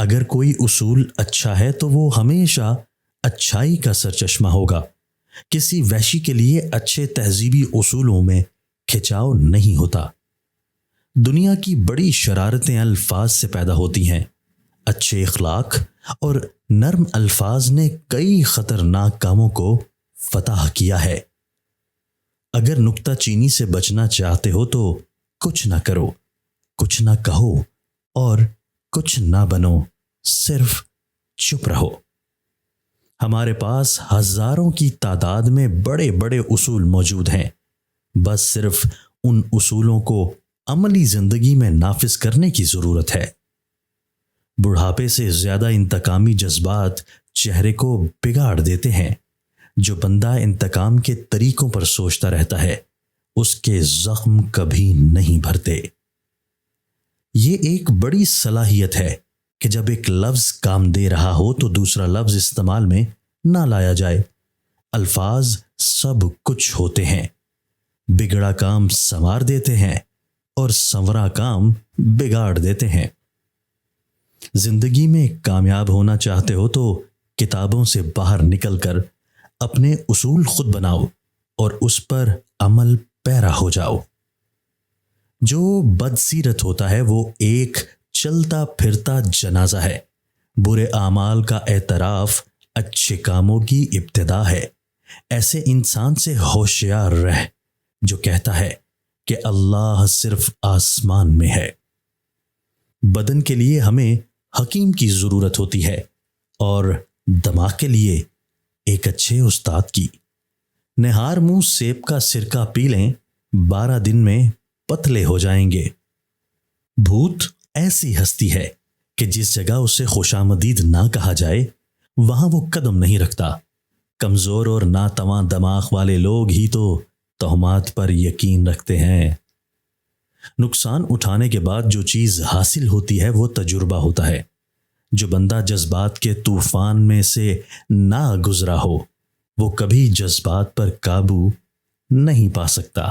اگر کوئی اصول اچھا ہے تو وہ ہمیشہ اچھائی کا سرچشمہ ہوگا. کسی وحشی کے لیے اچھے تہذیبی اصولوں میں کھچاؤ نہیں ہوتا. دنیا کی بڑی شرارتیں الفاظ سے پیدا ہوتی ہیں. اچھے اخلاق اور نرم الفاظ نے کئی خطرناک کاموں کو فتح کیا ہے. اگر نکتہ چینی سے بچنا چاہتے ہو تو کچھ نہ کرو، کچھ نہ کہو اور کچھ نہ بنو، صرف چپ رہو. ہمارے پاس ہزاروں کی تعداد میں بڑے بڑے اصول موجود ہیں. بس صرف ان اصولوں کو عملی زندگی میں نافذ کرنے کی ضرورت ہے. بڑھاپے سے زیادہ انتقامی جذبات چہرے کو بگاڑ دیتے ہیں. جو بندہ انتقام کے طریقوں پر سوچتا رہتا ہے اس کے زخم کبھی نہیں بھرتے. یہ ایک بڑی صلاحیت ہے کہ جب ایک لفظ کام دے رہا ہو تو دوسرا لفظ استعمال میں نہ لایا جائے. الفاظ سب کچھ ہوتے ہیں. بگڑا کام سنوار دیتے ہیں اور سنورا کام بگاڑ دیتے ہیں. زندگی میں کامیاب ہونا چاہتے ہو تو کتابوں سے باہر نکل کر اپنے اصول خود بناؤ اور اس پر عمل پیرا ہو جاؤ. جو بدسیرت ہوتا ہے وہ ایک چلتا پھرتا جنازہ ہے. برے اعمال کا اعتراف اچھے کاموں کی ابتدا ہے. ایسے انسان سے ہوشیار رہ جو کہتا ہے کہ اللہ صرف آسمان میں ہے. بدن کے لیے ہمیں حکیم کی ضرورت ہوتی ہے اور دماغ کے لیے ایک اچھے استاد کی. نہار منہ سیب کا سرکہ پی لیں، 12 دن میں پتلے ہو جائیں گے. بھوت ایسی ہستی ہے کہ جس جگہ اسے خوشامدید نہ کہا جائے وہاں وہ قدم نہیں رکھتا. کمزور اور ناتواں دماغ والے لوگ ہی تو تہمات پر یقین رکھتے ہیں. نقصان اٹھانے کے بعد جو چیز حاصل ہوتی ہے وہ تجربہ ہوتا ہے. جو بندہ جذبات کے طوفان میں سے نہ گزرا ہو وہ کبھی جذبات پر قابو نہیں پا سکتا.